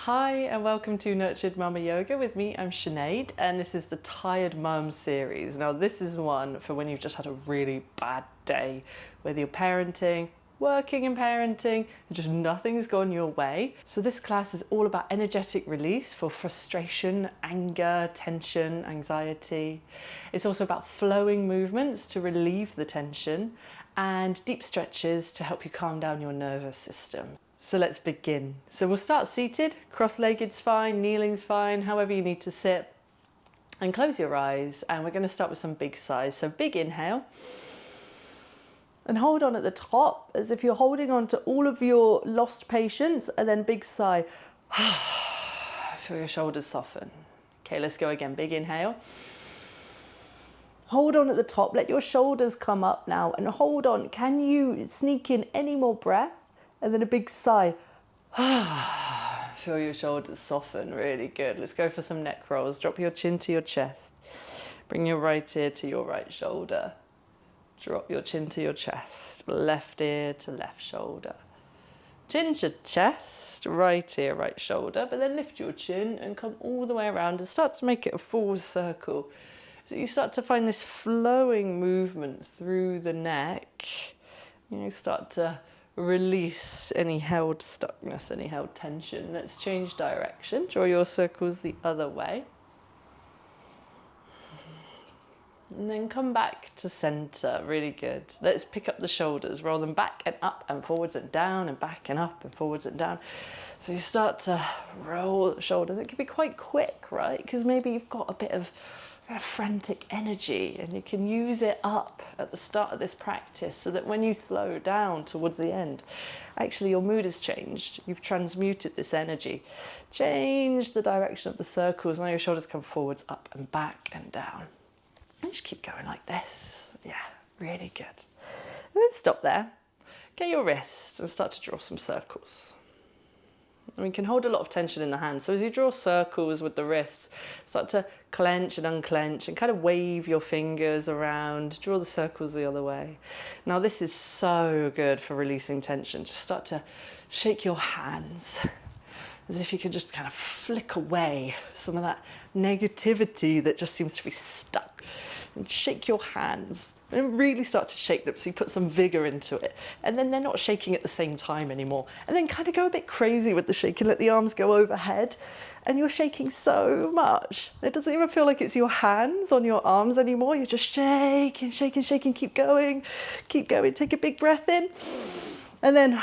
Hi and welcome to Nurtured Mama Yoga with me. I'm Sinead and this is the Tired Mum series. Now this is one for when you've just had a really bad day, whether you're parenting, working and parenting, and just nothing's gone your way. So this class is all about energetic release for frustration, anger, tension, anxiety. It's also about flowing movements to relieve the tension and deep stretches to help you calm down your nervous system. So let's begin. So we'll start seated, cross-legged's fine, kneeling's fine, however you need to sit. And close your eyes, and we're going to start with some big sighs. So big inhale. And hold on at the top as if you're holding on to all of your lost patience, and then big sigh. Feel your shoulders soften. Okay, let's go again. Big inhale. Hold on at the top, let your shoulders come up now, and hold on. Can you sneak in any more breath? And then a big sigh. Feel your shoulders soften, really good. Let's go for some neck rolls. Drop your chin to your chest. Bring your right ear to your right shoulder. Drop your chin to your chest. Left ear to left shoulder. Chin to chest, right ear, right shoulder. But then lift your chin and come all the way around and start to make it a full circle. So you start to find this flowing movement through the neck. You start to release any held stuckness, any held tension. Let's change direction. Draw your circles the other way. And then come back to center. Really good. Let's pick up the shoulders. Roll them back and up and forwards and down and back and up and forwards and down. So you start to roll the shoulders. It can be quite quick, right? Because maybe you've got a bit of frantic energy and you can use it up at the start of this practice so that when you slow down towards the end, actually your mood has changed. You've transmuted this energy. Change the direction of the circles. Now your shoulders come forwards, up and back and down. And just keep going like this. Yeah, really good. And then stop there. Get your wrists and start to draw some circles. And we can hold a lot of tension in the hands. So as you draw circles with the wrists, start to clench and unclench and kind of wave your fingers around. Draw the circles the other way. Now this is so good for releasing tension. Just start to shake your hands as if you could just kind of flick away some of that negativity that just seems to be stuck. And shake your hands and really start to shake them so you put some vigor into it. And then they're not shaking at the same time anymore. And then kind of go a bit crazy with the shaking. Let the arms go overhead. And you're shaking so much. It doesn't even feel like it's your hands on your arms anymore. You're just shaking, shaking, shaking. Keep going. Keep going. Take a big breath in. And then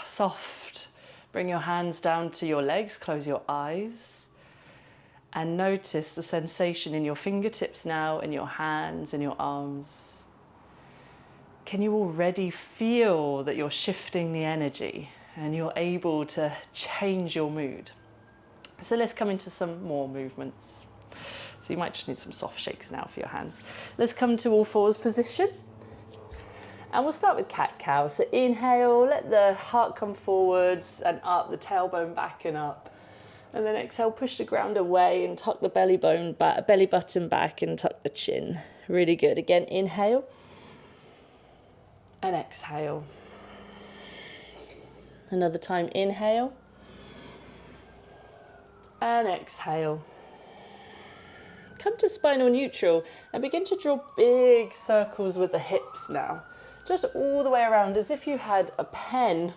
soft. Bring your hands down to your legs. Close your eyes. And notice the sensation in your fingertips now, in your hands, in your arms. Can you already feel that you're shifting the energy and you're able to change your mood? So let's come into some more movements. So you might just need some soft shakes now for your hands. Let's come to all fours position. And we'll start with cat-cow. So inhale, let the heart come forwards and up, the tailbone back and up. And then exhale, push the ground away and tuck the belly button back and tuck the chin. Really good. Again, inhale and exhale. Another time, inhale and exhale. Come to spinal neutral and begin to draw big circles with the hips now. Just all the way around as if you had a pen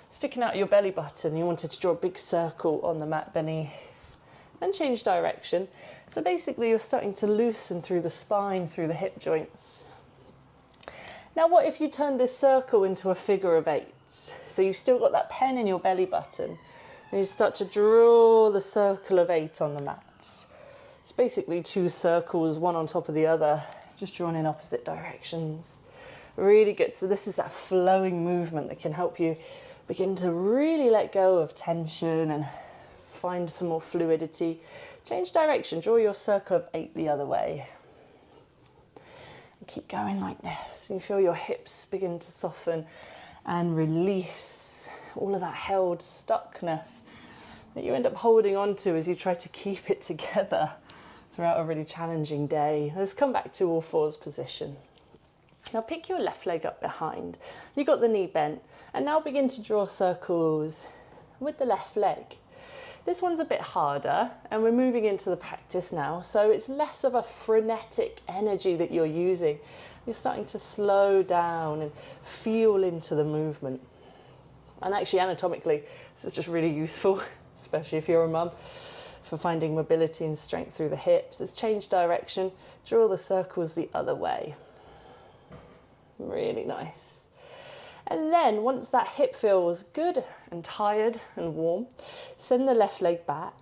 sticking out your belly button. You wanted to draw a big circle on the mat beneath and change direction. So basically you're starting to loosen through the spine, through the hip joints. Now what if you turned this circle into a figure of 8? So you've still got that pen in your belly button and you start to draw the circle of 8 on the mat. It's basically 2 circles, one on top of the other, just drawn in opposite directions. Really good. So this is that flowing movement that can help you begin to really let go of tension and find some more fluidity. Change direction, draw your circle of 8 the other way. And keep going like this. You feel your hips begin to soften and release all of that held stuckness that you end up holding on to as you try to keep it together throughout a really challenging day. Let's come back to all fours position. Now pick your left leg up behind. You've got the knee bent. And now begin to draw circles with the left leg. This one's a bit harder, and we're moving into the practice now, so it's less of a frenetic energy that you're using. You're starting to slow down and feel into the movement. And actually, anatomically, this is just really useful, especially if you're a mum, for finding mobility and strength through the hips. It's change direction, draw the circles the other way. Really nice. And then once that hip feels good and tired and warm, send the left leg back,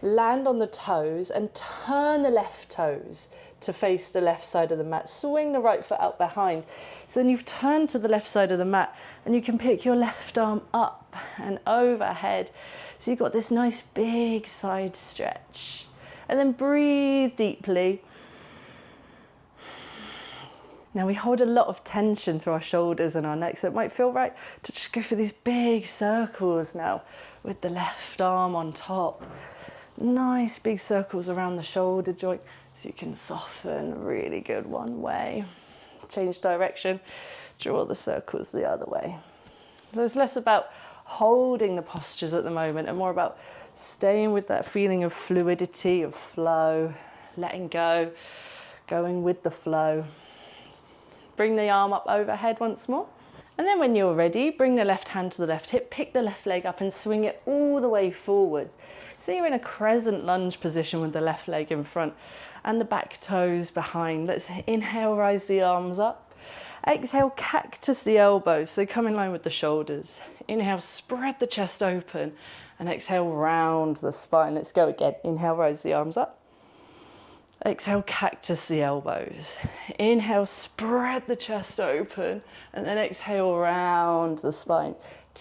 land on the toes and turn the left toes to face the left side of the mat. Swing the right foot out behind. So then you've turned to the left side of the mat and you can pick your left arm up and overhead. So you've got this nice big side stretch. And then breathe deeply. Now we hold a lot of tension through our shoulders and our neck, so it might feel right to just go for these big circles now with the left arm on top. Nice big circles around the shoulder joint so you can soften. Really good one way. Change direction, draw the circles the other way. So it's less about holding the postures at the moment and more about staying with that feeling of fluidity, of flow, letting go, going with the flow. Bring the arm up overhead once more. And then when you're ready, bring the left hand to the left hip, pick the left leg up and swing it all the way forwards. So you're in a crescent lunge position with the left leg in front and the back toes behind. Let's inhale, rise the arms up. Exhale, cactus the elbows, so come in line with the shoulders. Inhale, spread the chest open and exhale, round the spine. Let's go again. Inhale, rise the arms up. Exhale, cactus the elbows. Inhale, spread the chest open, and then exhale, round the spine.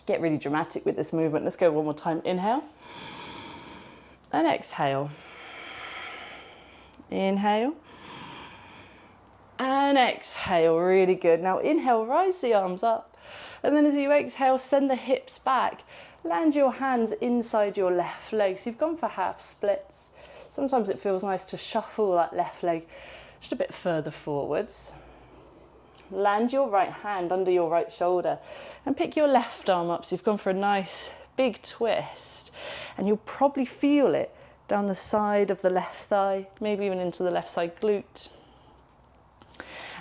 Get really dramatic with this movement. Let's go one more time. Inhale, and exhale. Inhale, and exhale. Really good. Now inhale, rise the arms up, and then as you exhale, send the hips back. Land your hands inside your left leg. So you've gone for half splits. Sometimes it feels nice to shuffle that left leg just a bit further forwards. Land your right hand under your right shoulder and pick your left arm up. So you've gone for a nice big twist, and you'll probably feel it down the side of the left thigh, maybe even into the left side glute.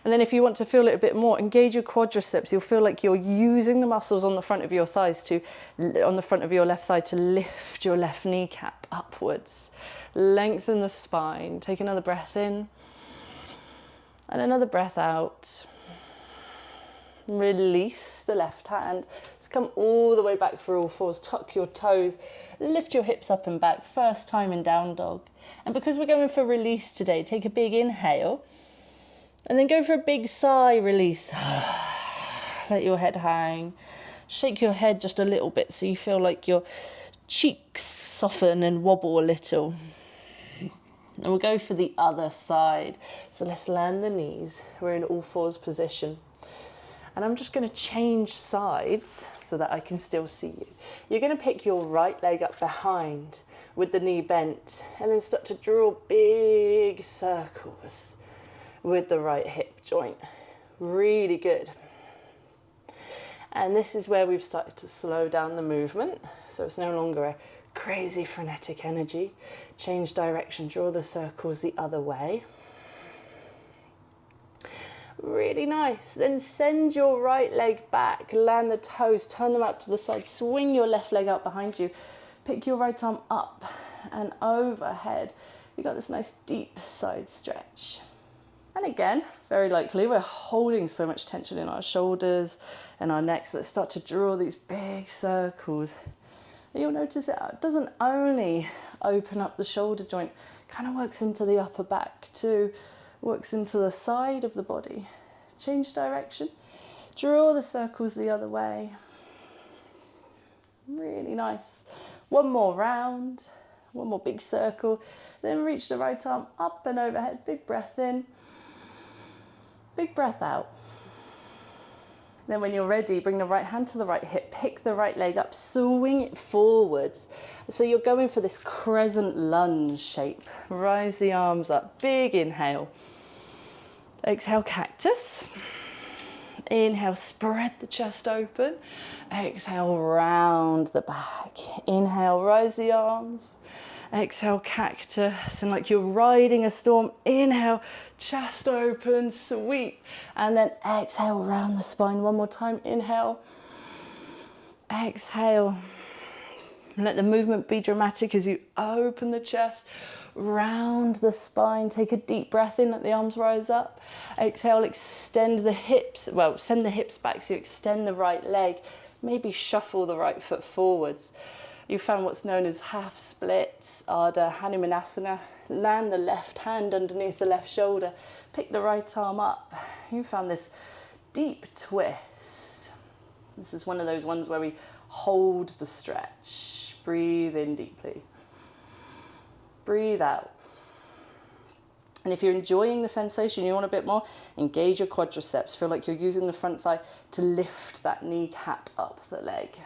And then if you want to feel it a bit more, engage your quadriceps. You'll feel like you're using the muscles on the front of your thighs on the front of your left thigh to lift your left kneecap upwards. Lengthen the spine. Take another breath in and another breath out. Release the left hand. Let's come all the way back for all fours. Tuck your toes. Lift your hips up and back. First time in down dog. And because we're going for release today, take a big inhale. And then go for a big sigh, release. Let your head hang. Shake your head just a little bit so you feel like your cheeks soften and wobble a little. And we'll go for the other side. So let's land the knees. We're in all fours position. And I'm just going to change sides so that I can still see you. You're going to pick your right leg up behind with the knee bent and then start to draw big circles with the right hip joint. Really good. And this is where we've started to slow down the movement. So it's no longer a crazy frenetic energy. Change direction, draw the circles the other way. Really nice. Then send your right leg back, land the toes, turn them out to the side, swing your left leg out behind you. Pick your right arm up and overhead. You've got this nice deep side stretch. And again, very likely we're holding so much tension in our shoulders and our necks. Let's start to draw these big circles. And you'll notice it doesn't only open up the shoulder joint, it kind of works into the upper back too, works into the side of the body. Change direction, draw the circles the other way. Really nice. One more round, one more big circle. Then reach the right arm up and overhead, big breath in. Big breath out. Then when you're ready, bring the right hand to the right hip, pick the right leg up, swing it forwards. So you're going for this crescent lunge shape. Rise the arms up, big inhale. Exhale, cactus. Inhale, spread the chest open. Exhale, round the back. Inhale, rise the arms. Exhale, cactus, and like you're riding a storm. Inhale, chest open, sweep, and then exhale, round the spine. One more time. Inhale, exhale. And let the movement be dramatic as you open the chest, round the spine. Take a deep breath in, let the arms rise up. Exhale, extend the hips. Well, send the hips back, so you extend the right leg. Maybe shuffle the right foot forwards. You found what's known as half splits, Ardha Hanumanasana. Land the left hand underneath the left shoulder. Pick the right arm up. You found this deep twist. This is one of those ones where we hold the stretch. Breathe in deeply. Breathe out. And if you're enjoying the sensation, you want a bit more, engage your quadriceps. Feel like you're using the front thigh to lift that kneecap up the leg.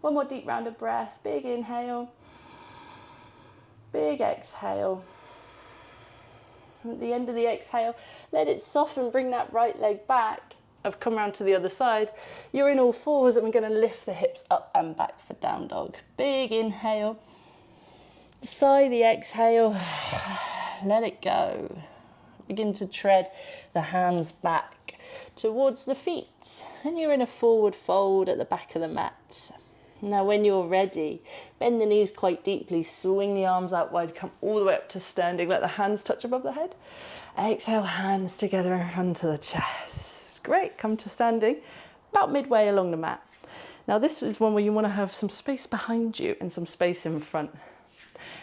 One more deep round of breath. Big inhale. Big exhale. And at the end of the exhale, let it soften. Bring that right leg back. I've come around to the other side. You're in all fours and we're going to lift the hips up and back for down dog. Big inhale. Sigh the exhale. Let it go. Begin to tread the hands back towards the feet. And you're in a forward fold at the back of the mat. Now when you're ready, bend the knees quite deeply, swing the arms out wide, come all the way up to standing, let the hands touch above the head. Exhale, hands together in front of the chest. Great, come to standing, about midway along the mat. Now this is one where you want to have some space behind you and some space in front.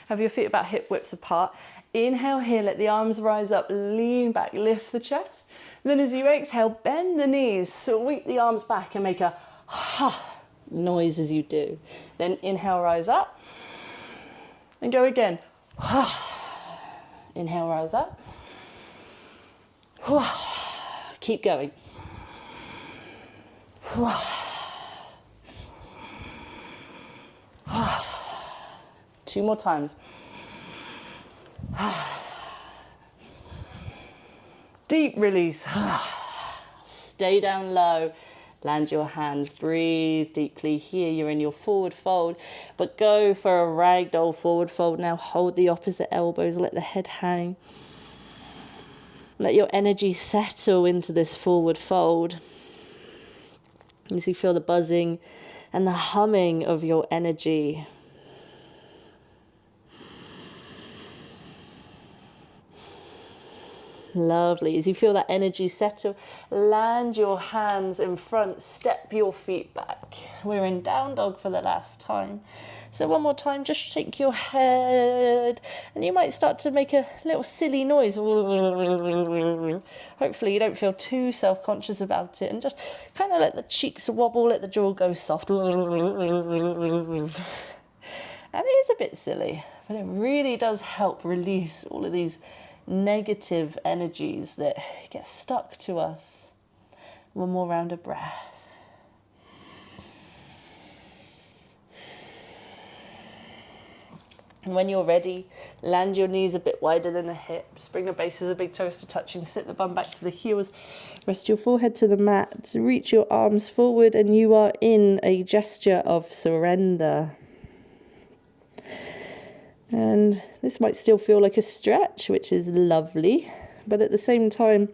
Have your feet about hip widths apart. Inhale here, let the arms rise up, lean back, lift the chest. Then as you exhale, bend the knees, sweep the arms back and make a ha noise as you do. Then inhale, rise up and go again. Inhale, rise up. Keep going. Two more times. Deep release. Stay down low. Land your hands, breathe deeply here. You're in your forward fold, but go for a ragdoll forward fold now. Hold the opposite elbows, let the head hang. Let your energy settle into this forward fold. As you feel the buzzing and the humming of your energy. Lovely. As you feel that energy settle, land your hands in front, step your feet back. We're in down dog for the last time. So one more time, just shake your head and you might start to make a little silly noise. Hopefully you don't feel too self-conscious about it and just kind of let the cheeks wobble, let the jaw go soft. And it is a bit silly, but it really does help release all of these negative energies that get stuck to us. One more round of breath. And when you're ready, land your knees a bit wider than the hips. Bring the bases of the big toes to touching. Sit the bum back to the heels. Rest your forehead to the mat. Reach your arms forward and you are in a gesture of surrender. And this might still feel like a stretch, which is lovely, but at the same time,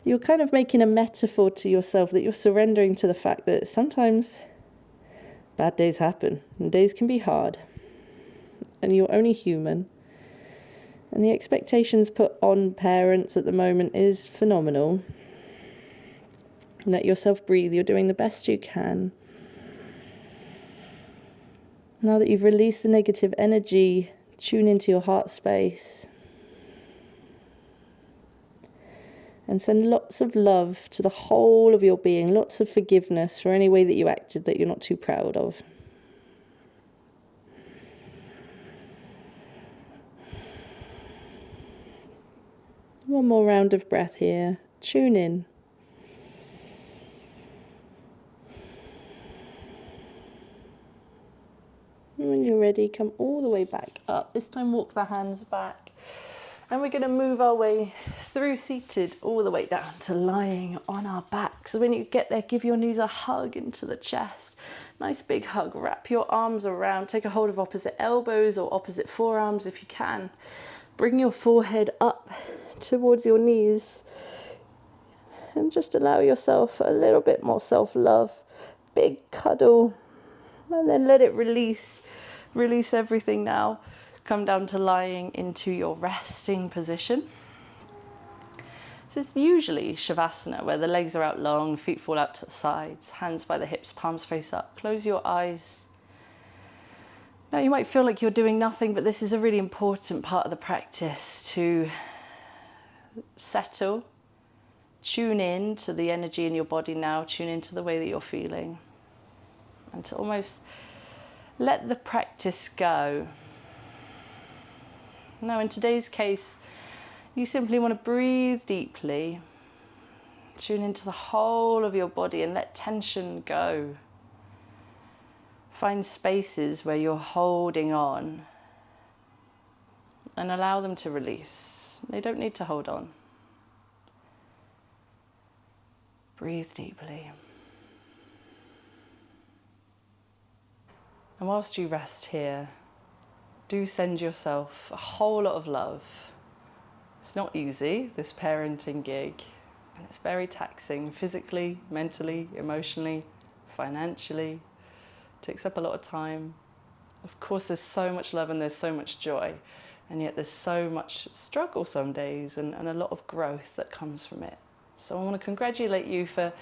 you're kind of making a metaphor to yourself that you're surrendering to the fact that sometimes bad days happen, and days can be hard, and you're only human, and the expectations put on parents at the moment is phenomenal. Let yourself breathe, you're doing the best you can. Now that you've released the negative energy, tune into your heart space and send lots of love to the whole of your being, lots of forgiveness for any way that you acted that you're not too proud of. One more round of breath here. Tune in. And when you're ready, come all the way back up. This time walk the hands back And we're going to move our way through seated all the way down to lying on our back. So when you get there, give your knees a hug into the chest. Nice big hug. Wrap your arms around. Take a hold of opposite elbows or opposite forearms if you can. Bring your forehead up towards your knees. And just allow yourself a little bit more self-love. Big cuddle. And then let it release. Release everything now. Come down to lying into your resting position. This is usually Shavasana, where the legs are out long, feet fall out to the sides, hands by the hips, palms face up. Close your eyes. Now you might feel like you're doing nothing, but this is a really important part of the practice to settle, tune in to the energy in your body now, tune into the way that you're feeling, and to almost let the practice go. Now, in today's case, you simply want to breathe deeply, tune into the whole of your body and let tension go. Find spaces where you're holding on and allow them to release. They don't need to hold on. Breathe deeply. And whilst you rest here, do send yourself a whole lot of love. It's not easy, this parenting gig, and it's very taxing physically, mentally, emotionally, financially. It takes up a lot of time. Of course, there's so much love and there's so much joy, and yet there's so much struggle some days and a lot of growth that comes from it. So I want to congratulate you for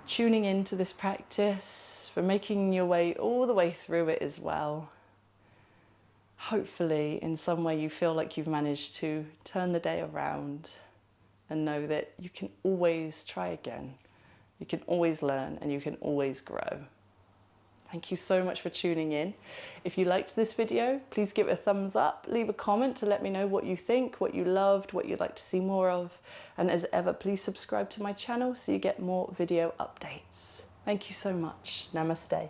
tuning into this practice, for making your way all the way through it as well. Hopefully, in some way, you feel like you've managed to turn the day around and know that you can always try again. You can always learn and you can always grow. Thank you so much for tuning in. If you liked this video, please give it a thumbs up. Leave a comment to let me know what you think, what you loved, what you'd like to see more of. And as ever, please subscribe to my channel so you get more video updates. Thank you so much. Namaste.